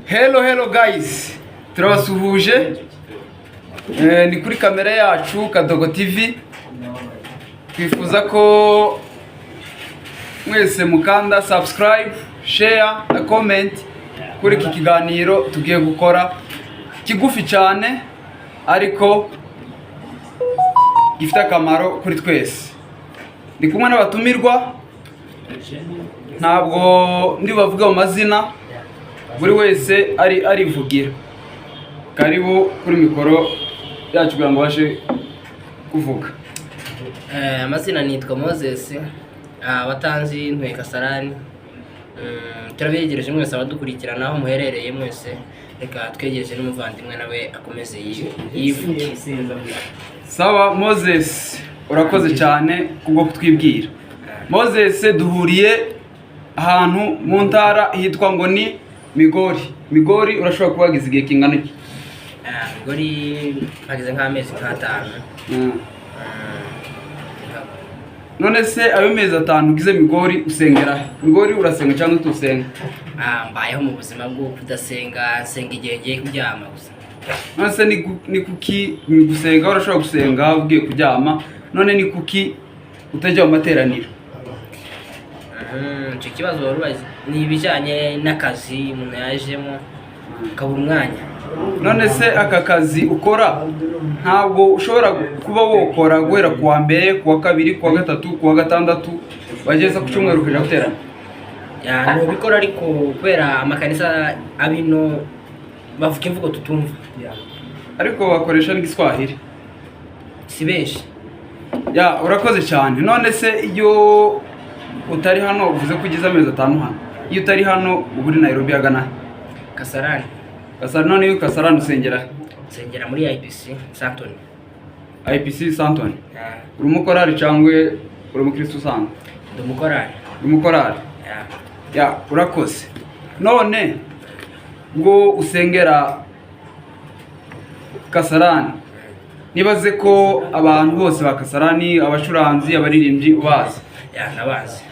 Hello guys, turabasuhuje ni kuri kamera yacu Kadogo TV. Twifuza ko mwese mukanda subscribe, share na comment kuri iki kiganiro tugiye gukora kigufi cyane ariko gifite akamaro kuri twese. Ndi kumwe n'abatumirwa, ntabwo ndi bavuga mu mazina, buri wese arivugira. Karibu kuri mikoro yacu kugira ngo bashe kuvuga. Amazina nitwa Moses, abatanzi Ntwe Kasarani. Turabegereje mwese abadukurikirana aho muherereye mwese, reka twegereje n'umuvandimwe nawe akomeze yivuge. Sawa Moses, urakoze cyane kubwo kutwibwira. Moses, duhuriye ahantu mu ntara hitwa ngo ni Migori. Urashobora kubagiza igihe kingana iki? Migori bageze nk'amezi 5. None se ayo mezi 5 ugize Migori usengera? Migori urasenga cyangwa tusenga? Mbayeho mu buzima bwo kudasenga, nsenga igihe ngiye kuryama gusa. None se ni kuki gusenga urashobora gusenga ugiye kuryama, none ni kuki utajya mu materaniro? Icyo kibazo warubaze ni ibijyanye n'akazi umuntu yajemo kabura umwanya. None se aka kazi ukora ntabwo ushobora kuba wokora guhera kuwa mbere, kuwa kabiri, kuwa gatatu, kuwa gatandatu bageza ku cyumweru kuja guterana? No bikora ariko kubera amakanisa abino bavuga imvugo tutumva. Ariko bakoresha n'Igiswahili. Si benshi. Urakoze cyane. None se iyo utari hano uvuze ko ugize amezi 5 hano, iyo utari hano uburi Nairobi agana Kasarani. None iyo Kasarani usengera? Nsengera muri IPC Santoni. IPC Santoni? Uri umukorari cyangwa uri umukristo usanzwe? Ndi umukorari. Umukorari? Urakoze. None ngo usengera Kasarani, nibaze ko abantu bose ba Kasarani, abacuranzi, abaririmbyi ubazi? Nabazi.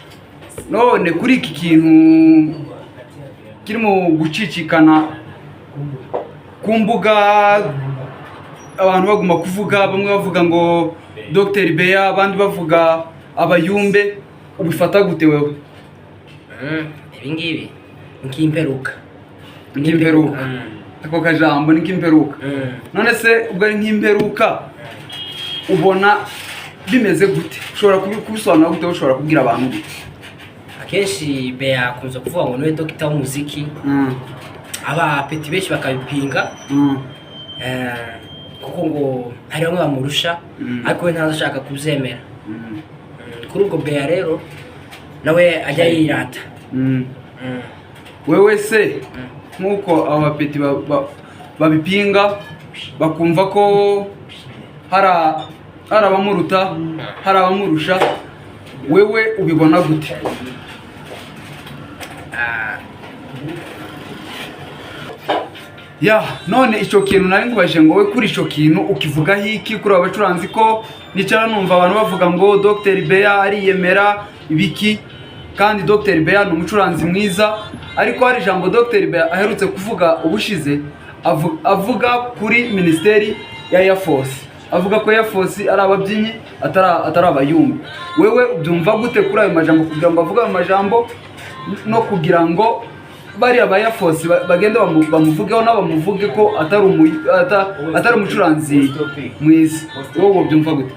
None kuri iki kintu kirimo gucicikana ku mbuga, abantu baguma kuvuga, bamwe bavuga ngo Dr. Beya, abandi bavuga abayumbe, ubifata gute wewe? Ibingibi nk'imperuka. Ako kajambo ni nk'imperuka. None se ubwo ari nk'imperuka ubona bimeze gute? Ushobora kubisobanura gute? Ushobora kubwira abantu gute? Akenshi Beya akunze kuvuga ngo niwe dogita w'umuziki. Aba peti benshi bakabipinga. Kuko ngo hari bamwe bamurusha ariko we ntazashaka kubyemera. Kuri ubwo Beya rero nawe ajya yirata. Wewe se nkuko aba peti babipinga bakumva ko hari abamuruta, hari abamurusha, wewe ubibona gute? None icyo kintu nari ngubaje ngo we kuri icyo kintu ukivuga hiki kuri abacuranzi ko nicara numva abantu bavuga ngo Dr. Beya ariyemera ibiki, kandi Dr. Beya ni umucuranzi mwiza, ariko hari ijambo Dr. Beya aherutse kuvuga ubushize, avuga kuri ministeri ya Air Force, avuga ko Air Force ari ababyinnyi atari abayumbi. Wewe ubyumva gute kuri ayo majambo, kugira ngo avuga ayo majambo no kugira ngo bari aba Air Force bagende bamuvugeho nabo bamuvuge ko atari umucuranzi mwiza? Wowe ubyumva gute?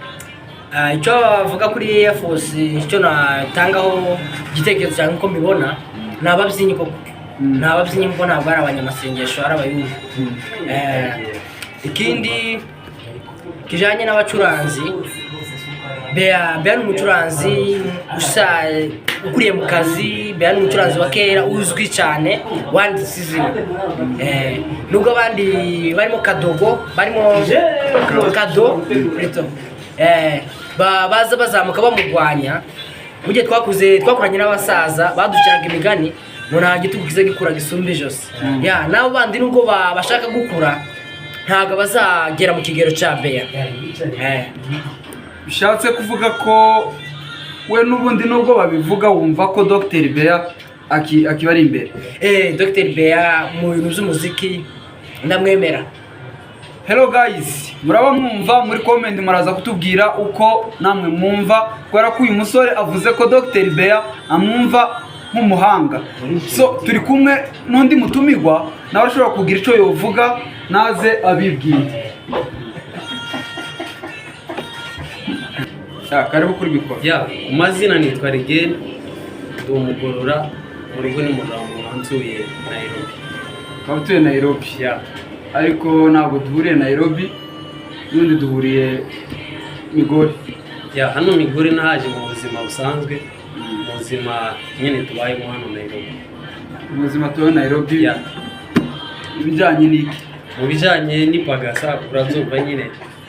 Icyo bavuga kuri Air Force, icyo natangaho igitekerezo cyane uko mbibona, ni ababyinnyi koko. Ni ababyinnyi kuko ntabwo ari abanyamasengesho, ari abayumbi. Ikindi kijanye n'abacuranzi, Beya ni umucuranzi ukuriye mu kazi. Beya ni umucuranzi wa kera uzwi cyane, wanditse izina. Nubwo abandi barimo Kadogo, barimo Kado, baza bazamuka bamugwanya. Mu gihe twakuranye n'abasaza baduciraga imigani ngo nta gitugu kize gikura gisumba ijosi. Nabo bandi nubwo bashaka gukura ntabwo bazagera mu kigero cya Beya. Bishatse kuvuga ko we n'ubundi nubwo babivuga wumva ko Dr. Beya akiba ari imbere. Dr Bea mu bintu by'umuziki ndamwemera. Hello guys, muraba mwumva muri comment muraza kutubwira uko namwe mwumva, kubera ko uyu musore avuze ko Dr Bea amwumva nk'umuhanga. So turi kumwe n'undi mutumirwa nawe ashobora kugira icyo yovuga, naze abibwire. Karibu kuri mikoro. Umazina nitwa Regel, ndi umugorora mu rugo ni Murambo, nsuye Nairobi. Utuye Nairobi? Ariko ntabwo duhuriye Nairobi, n'undi duhuriye Migori. Hano Migori nahaje mu buzima busanzwe, mu buzima nyine tubayemo hano Nairobi. Mu buzima tubaye Nairobi? Ibijyanye n'iki? Mu bijyanye n'ipagasa, urabyumva nyine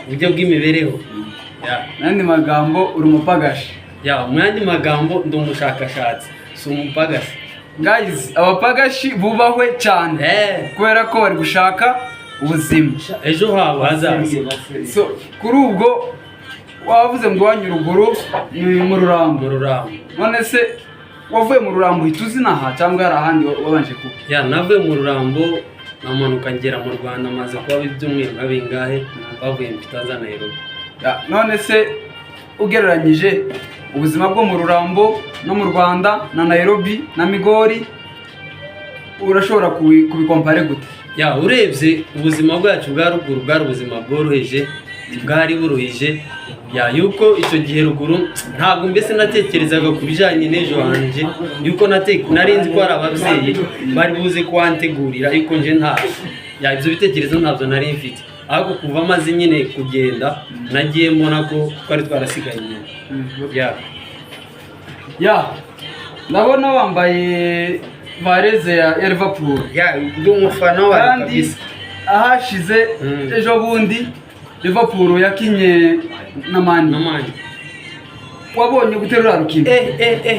uburyo bw'imibereho. N'andi magambo uri umupagashi? Mu yandi magambo ndi umushakashatsi, si umupagasi. Guys, abapagashi bubahwe cyane kubera ko bari gushaka ubuzima, ejo habo hazaza. So kuri ubwo wavuze ngo wanyu ruguru ni mu Rurambo. None se wavuye mu Rurambo uhita uzinaha cyangwa hari ahandi wabanje kuba? Navuye mu Rurambo namanuka ngera mu Rwanda, maze kuba ibyumweru nka bingahe bavuye mpita za Nairobi. None se ugereranyije ubuzima bwo mu Rurambo no mu Rwanda na Nairobi na Migori, urashobora kubikompare gute? Urebye ubuzima bwacu bwa ruguru bwari ubuzima bworoheje, bwari buruhije, yuko icyo gihe ruguru ntabwo mbese natekerezaga ku bijyanye n'ejo hanjye, yuko nari nzi ko hari ababyeyi bari buze kuwantegurira, yuko nje ibyo bitekerezo ntabyo nari mfite. Ahubwo kuva amaze nyine kugenda nagiye mbona ko twari twarasigaye inyuma. Ndabona wambaye vareze ya Liverpool. Ndi umufana wayo kabisa. Ahashize ejo bundi Liverpool yakinye na Mani. Wabonye guterura rukino?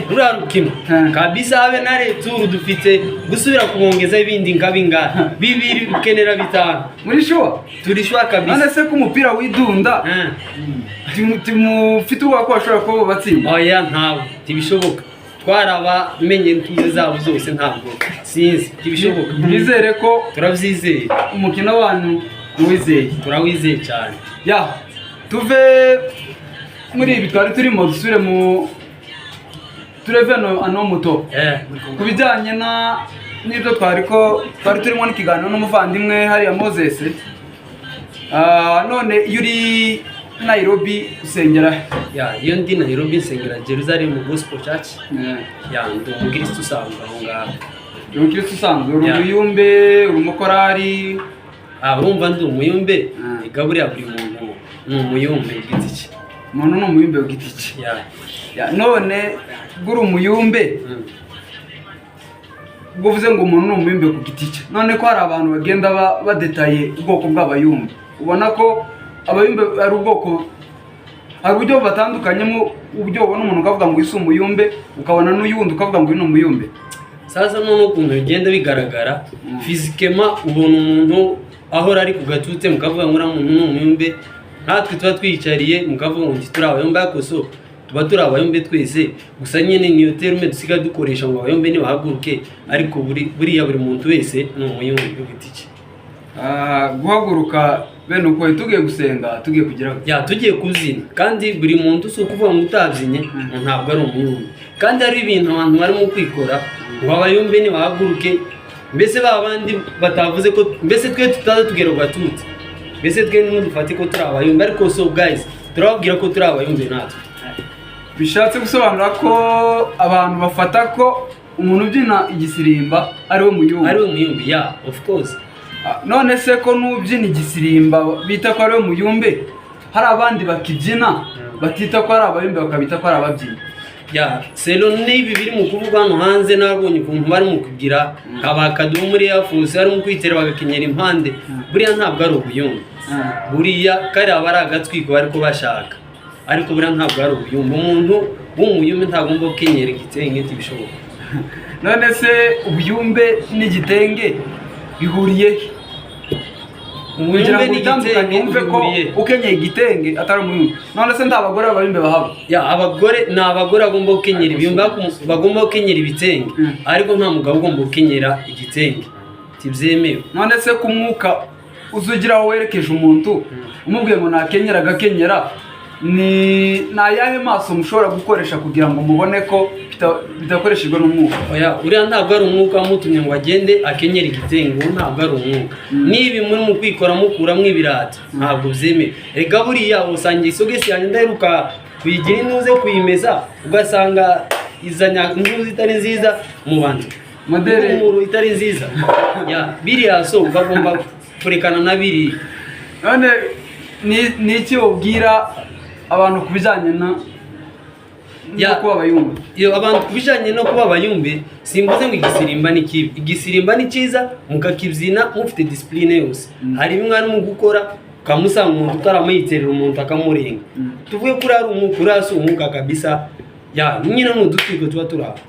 Rura rukino kabisa, habe na returu dufite gusubira kumwongeza ibindi nkabinga bibiri bikenera bitanu. Muri shwa? Turi shwa kabisa. None se ko umupira widunda timufite uwa ko ashobora kuba batsinda? Ntabwo tibishoboka, twarabamenye ntuze zabo zose, ntabwo sinzi tibishoboka. Nizere ko turabyizeye umukino wanyu uwizeye. Turawizeye cyane. Tuve muri ibi twari turimo dusubire tureve ano muto ku bijyanye n'ibyo twari turimo n'ikiganiro n'umuvandimwe hariya Moses. None iyo uri Nairobi usengera? Iyo ndi Nairobi nsengera Jerusalem Gospel Church. Ndi umukristo usanzwe aho ngaho. Uri umukristo usanzwe? Uri umuyumbe? Uri umukorari? Urumva ndi umuyumbe, igaburiya buri muntu ni umuyumbe igiti cye. Umuntu ni umuyumbe w'igiti cye. None uri umuyumbe uvuze ngo umuntu ni umuyumbe ku giti cye, none ko hari abantu bagenda badetaye ubwoko bw'abayumbe, ubona ko abayumbe ari ubwoko, hari uburyo batandukanyemo, uburyo ubona umuntu ukavuga ngo isi umuyumbe, ukabona n'uyundi ukavuga ngo uyu ni umuyumbe. Sasa none ukuntu bigenda bigaragara fizikema, ubona umuntu ahora ari ku gatute mukavuga ngo uriya muntu ni umuyumbe, natwe tuba twiyicariye mukavuga ngo turi abayumbe, ariko so tuba turi abayumbe twese, gusa nyine niyo terume dusiga dukoresha ngo abayumbe nibahaguruke, ariko buriya buri muntu wese ni umuyumbe w'igiti cye. Guhaguruka bene uko tugiye gusenga, tugiye kugira tugiye kuzina, kandi buri muntu si ukuvuga ngo utabyinnye ntabwo ari umuyumbe. Kandi hari ibintu abantu barimo kwikora ngo abayumbe nibahaguruke, mbese babandi batavuze ko mbese twe tutaza tugera ku gatute, mbese twe nimwe dufate ko turi abayumbe, ariko so guys turababwira ko turi abayumbe natwe. Bishatse gusobanura ko abantu bafata ko umuntu ubyina igisirimba ari we muyumbe. Of course. None se ko n'ubyina igisirimba bita ko ari we muyumbe, hari abandi bakibyina batita ko ari abayumbe bakabita ko ari ababyinnyi? Selo n'ibi biri mu kuvuga hano hanze, nabonye ukuntu bari mu kugira abakadumu muri yafusi, bari mu kwitera bagakenyera impande, buriya ntabwo ari ubuyumbe. Buriya kari aba ari agatwiko bari kubashaka, ariko buriya ntabwo ari ubuyumbe. Umuntu w'umuyumbe ntagomba gukenyera igitenge, ntibishoboka. None se ubuyumbe n'igitenge bihuriye? kugira ngo utandukanye n'igitenge wumve ko bihuriye. ukenyeye igitenge atari umuyumbe. None se nta bagore b'abayumbe bahaba? Ya abagore ni abagore bagomba gukenyera ibiyumbe, bagomba gukenyera ibitenge, ariko nta mugabo ugomba gukenyera igitenge, tibyemewe. None se ku mwuka uzugira aho werekeje umuntu umubwiye ngo nakenyera agakenyera, ni ayahe maso mushobora gukoresha kugira ngo mubone ko bidakoreshejwe n'umwuka? Oya, uriya ntabwo ari umwuka wamutumye ngo agende akenyera igitenge, uwo ntabwo ari umwuka. Niba muri mu kwikora mukuramo ibirata ntabwo byemewe. Ega buriya usanga isogesi yanjye ndaheruka kuyigira inuze kuyimeza, ugasanga izanya inzu itari nziza mu bantu, modere itari nziza. Ya biriya so bagomba kurekana na biriya. None ni iki ubwira abantu kubijanye no kuba abayumbe? Iyo abantu kubijanye no kuba abayumbe, simvuze ngo igisirimba ni kibi. Igisirimba ni cyiza mukakibyina mufite discipline yose. Hari bimwe ari mu gukora ukamusanga umuntu utaramuyiterera umuntu akamurenga. Tuvuge kuri ari umwuka, urasi umwuka kabisa. Ya nyine n'udutwiko tuba turaho.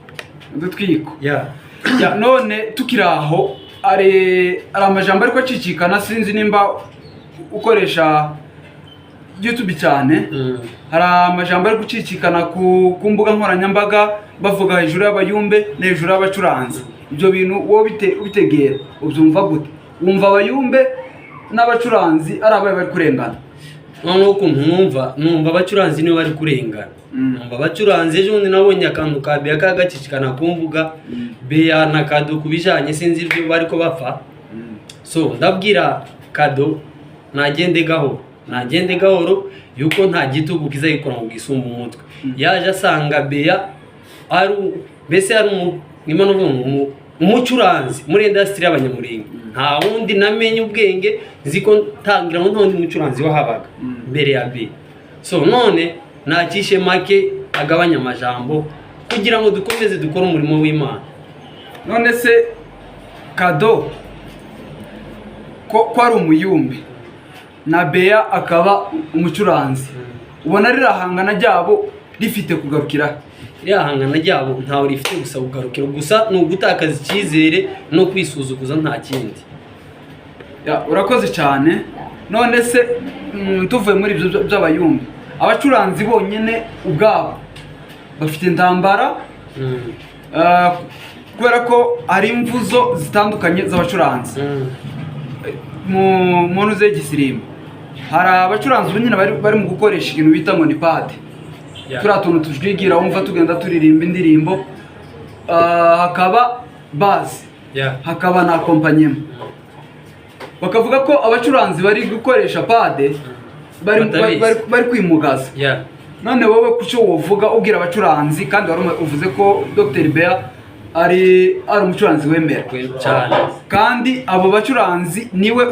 Udutwiko? Ya none tukiraho ari amajambo ariko acicikana, sinzi nimba ukoresha YouTube cyane. Hari amajambo ari gucicikana ku mbuga nkoranyambaga bavuga hejuru y'abayumbe na hejuru y'abacuranzi. Ibyo bintu wowe bitegera ubyumva gute? Wumva abayumbe n'abacuranzi ari abaye bari kurengana? Noneho ukuntu numva abacuranzi nibo bari kurengana. Numva abacuranzi, ejo bundi nabonye akantu ka Beya kagacicikana ku mbuga, Beya na Kado kubijanye sinzi ibyo bari ko bapfa. So ndabwira Kado nagende gahoro yuko nta gitugu kizayikora ngo gisumba umutwe. Yaje asanga Beya ari mbese ari umucuranzi muri industry y'Abanyamulenge. Nta wundi namenye ubwenge nziko tangira ngo ntundi mucuranzi wahabaga mbere ya Beya. So none nakishe make agabanya amajambo kugira ngo dukomeze dukora umurimo w'Imana. None se Kado ko ari umuyumbe na Beya akaba umucuranzi, ubona rirahangana ryabo rifite kugarukira? Rirahangana ryabo ntawe rifite gusa kugarukira, gusa ni ugutakaza icyizere no kwisuzuguza, nta kindi. Urakoze cyane. None se tuvuye muri ibyo by'abayumbe, abacuranzi bonyine ubwabo bafite intambara kubera ko hari imvuzo zitandukanye z'abacuranzi. Mu ntuze y'igisirimba hari abacuranzi nyine bari mu gukoresha ikintu bita ngo ni pade, turiya tuntu tujwigira wumva tugenda turirimba indirimbo, hakaba bazi, hakaba na akompanyema. Bakavuga ko abacuranzi bari gukoresha pade bari kwimugaza. None wowe kucyo wovuga ubwira abacuranzi, kandi wari uvuze ko Dr. Beya ari umucuranzi wemera cyane, kandi abo bacuranzi niwe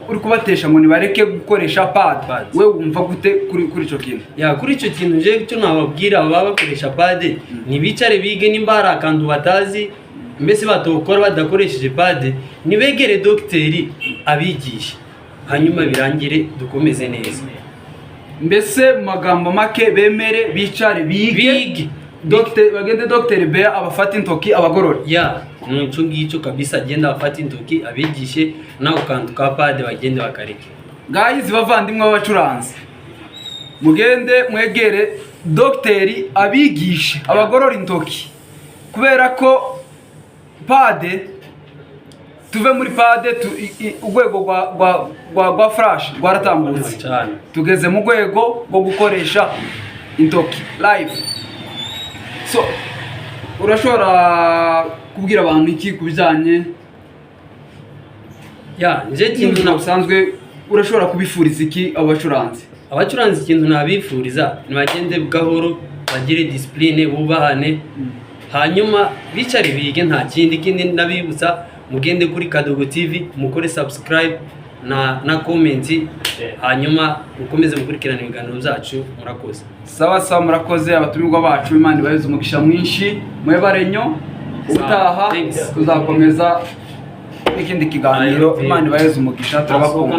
uri kubatesha ngo nibareke gukoresha pad. We wumva gute kuri ico kintu? Kuri ico kintu je cyo nababwira baba bakoresha pad, nibicare bige nimba hari akantu batazi, mbese batokora badakoresheje pad, nibegere dogiteri abigisha, hanyuma birangire dukomeze neza. Mbese magambo make bemere bicare bige bagende Dr. Beya abafata intoki abagorora. Nuco ngicyo kabisa, agenda abafata intoki abigishe, naho kantu ka pade bagende bakareke. Guys, bavandimwe b'abacuranzi, mugende mwegere dogiteri abigishe abagorora intoki, kubera ko pade, tuve muri pade urwego rwa flash rwaratambutse, tugeze mu rwego rwo gukoresha intoki live. So urashobora kubwira abantu iki kubijanye nje kintu nabusanzwe, urashobora kubifuriza iki abacuranzi? Abacuranzi ikintu nabifuriza nibagende gahoro, bagire discipline, bubahane, hanyuma bicare bige, nta kindi nabibutsa. Mugende kuri Kadogo TV mukore subscribe na comment, hanyuma mukomeze mukurikirana ibiganiro byacu. Murakoze. Sawa murakoze abatumirwa bacu, Imana ibahe umugisha mwinshi, mwebarenyo utaha tuzakomeza n'ikindi kiganiro. Imana ibahe umugisha, turabakunda.